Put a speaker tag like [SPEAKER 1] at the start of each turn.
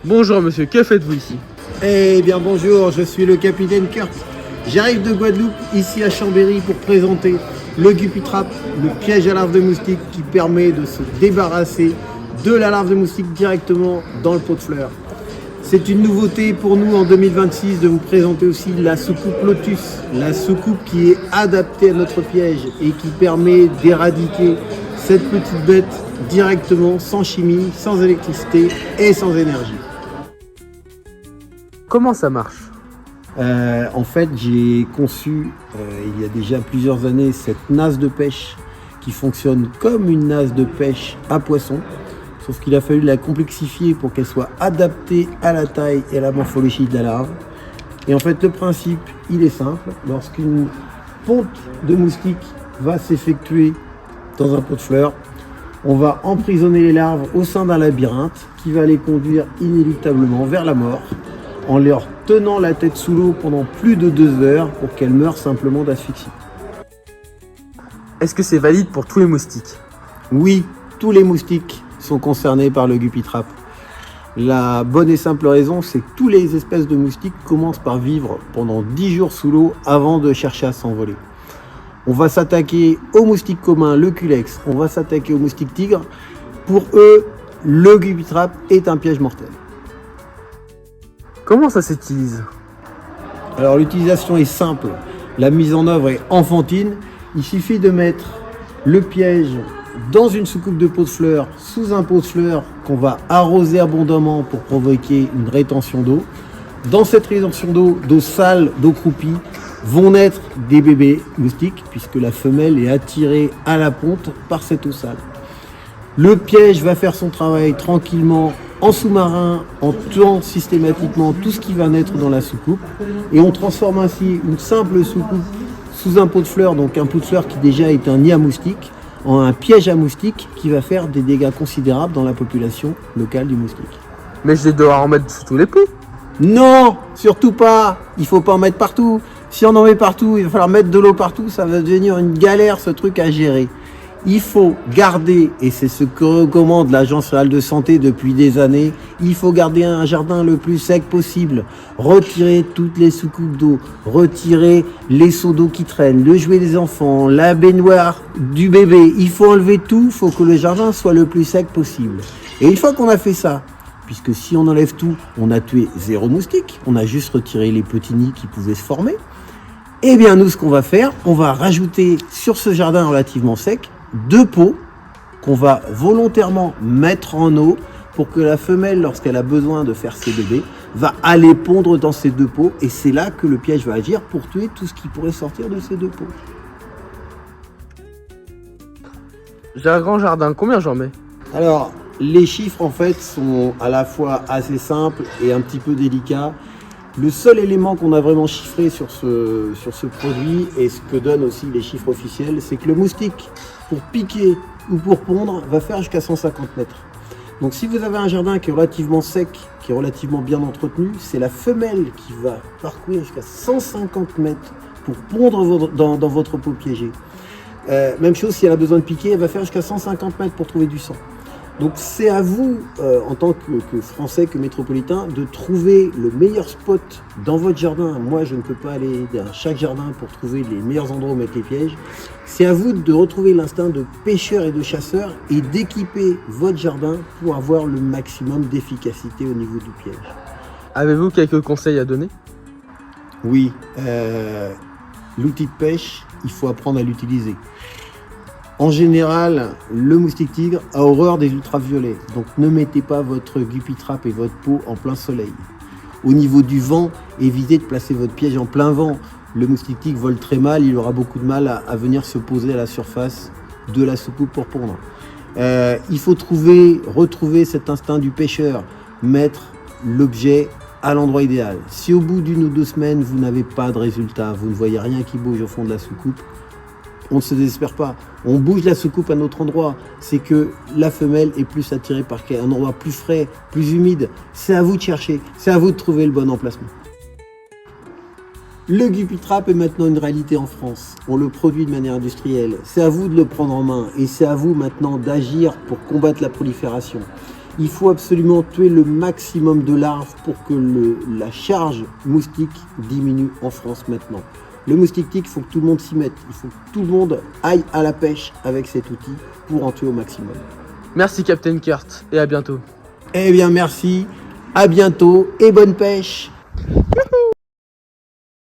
[SPEAKER 1] Bonjour monsieur, que faites-vous ici?
[SPEAKER 2] Eh bien bonjour, je suis le capitaine Kurt. J'arrive de Guadeloupe, ici à Chambéry, pour présenter le Guppy Trap, le piège à larve de moustique qui permet de se débarrasser de la larve de moustique directement dans le pot de fleurs. C'est une nouveauté pour nous en 2026 de vous présenter aussi la soucoupe Lotus, la soucoupe qui est adaptée à notre piège et qui permet d'éradiquer cette petite bête directement, sans chimie, sans électricité et sans énergie.
[SPEAKER 1] Comment ça marche?
[SPEAKER 2] En fait, j'ai conçu il y a déjà plusieurs années cette nasse de pêche qui fonctionne comme une nasse de pêche à poisson, sauf qu'il a fallu la complexifier pour qu'elle soit adaptée à la taille et à la morphologie de la larve. Et en fait, le principe, il est simple. Lorsqu'une ponte de moustique va s'effectuer dans un pot de fleurs, on va emprisonner les larves au sein d'un labyrinthe qui va les conduire inéluctablement vers la mort, en leur tenant la tête sous l'eau pendant plus de 2 heures pour qu'elles meurent simplement d'asphyxie.
[SPEAKER 1] Est-ce que c'est valide pour tous les moustiques?
[SPEAKER 2] Oui, tous les moustiques sont concernés par le Guppy Trap. La bonne et simple raison, c'est que toutes les espèces de moustiques commencent par vivre pendant 10 jours sous l'eau avant de chercher à s'envoler. On va s'attaquer aux moustiques communs, le culex, on va s'attaquer aux moustiques tigres. Pour eux, le Guppy Trap est un piège mortel.
[SPEAKER 1] Comment ça s'utilise?
[SPEAKER 2] Alors l'utilisation est simple, la mise en œuvre est enfantine. Il suffit de mettre le piège dans une soucoupe de pot de fleurs, sous un pot de fleurs qu'on va arroser abondamment pour provoquer une rétention d'eau. Dans cette rétention d'eau sale, d'eau croupie, vont naître des bébés moustiques puisque la femelle est attirée à la ponte par cette eau sale. Le piège va faire son travail tranquillement en sous-marin, en tuant systématiquement tout ce qui va naître dans la soucoupe. Et on transforme ainsi une simple soucoupe sous un pot de fleurs, donc un pot de fleurs qui déjà est un nid à moustiques, en un piège à moustiques qui va faire des dégâts considérables dans la population locale du moustique.
[SPEAKER 1] Mais je dois en mettre sous tous les pots.
[SPEAKER 2] Non, surtout pas. Il faut pas en mettre partout. Si on en met partout, il va falloir mettre de l'eau partout. Ça va devenir une galère ce truc à gérer. Il faut garder, et c'est ce que recommande l'Agence régionale de santé depuis des années, il faut garder un jardin le plus sec possible. Retirer toutes les soucoupes d'eau, retirer les seaux d'eau qui traînent, le jouet des enfants, la baignoire du bébé. Il faut enlever tout, il faut que le jardin soit le plus sec possible. Et une fois qu'on a fait ça, puisque si on enlève tout, on a tué 0 moustique, on a juste retiré les petits nids qui pouvaient se former, eh bien nous ce qu'on va faire, on va rajouter sur ce jardin relativement sec 2 pots qu'on va volontairement mettre en eau pour que la femelle, lorsqu'elle a besoin de faire ses bébés, va aller pondre dans ces 2 pots et c'est là que le piège va agir pour tuer tout ce qui pourrait sortir de ces 2 pots.
[SPEAKER 1] J'ai un grand jardin, combien j'en mets?
[SPEAKER 2] Alors, les chiffres en fait sont à la fois assez simples et un petit peu délicats. Le seul élément qu'on a vraiment chiffré sur ce produit et ce que donnent aussi les chiffres officiels, c'est que le moustique, pour piquer ou pour pondre, va faire jusqu'à 150 mètres. Donc si vous avez un jardin qui est relativement sec, qui est relativement bien entretenu, c'est la femelle qui va parcourir jusqu'à 150 mètres pour pondre dans votre pot piégé. Même chose, si elle a besoin de piquer, elle va faire jusqu'à 150 mètres pour trouver du sang. Donc c'est à vous, en tant que Français, que métropolitain, de trouver le meilleur spot dans votre jardin. Moi, je ne peux pas aller dans chaque jardin pour trouver les meilleurs endroits où mettre les pièges. C'est à vous de retrouver l'instinct de pêcheur et de chasseur et d'équiper votre jardin pour avoir le maximum d'efficacité au niveau du piège.
[SPEAKER 1] Avez-vous quelques conseils à donner?
[SPEAKER 2] Oui, l'outil de pêche, il faut apprendre à l'utiliser. En général, le moustique tigre a horreur des ultraviolets, donc ne mettez pas votre Guppy Trap et votre pot en plein soleil. Au niveau du vent, évitez de placer votre piège en plein vent. Le moustique tigre vole très mal, il aura beaucoup de mal à venir se poser à la surface de la soucoupe pour pondre. Il faut retrouver cet instinct du pêcheur, mettre l'objet à l'endroit idéal. Si au bout d'1 ou 2 semaines, vous n'avez pas de résultat, vous ne voyez rien qui bouge au fond de la soucoupe, on ne se désespère pas. On bouge la soucoupe à un autre endroit. C'est que la femelle est plus attirée par un endroit plus frais, plus humide. C'est à vous de chercher. C'est à vous de trouver le bon emplacement. Le Guppy Trap est maintenant une réalité en France. On le produit de manière industrielle. C'est à vous de le prendre en main et c'est à vous maintenant d'agir pour combattre la prolifération. Il faut absolument tuer le maximum de larves pour que la charge moustique diminue en France maintenant. Le moustique tic, il faut que tout le monde s'y mette. Il faut que tout le monde aille à la pêche avec cet outil pour en tuer au maximum.
[SPEAKER 1] Merci Captain Kurt et à bientôt.
[SPEAKER 2] Eh bien merci, à bientôt et bonne pêche.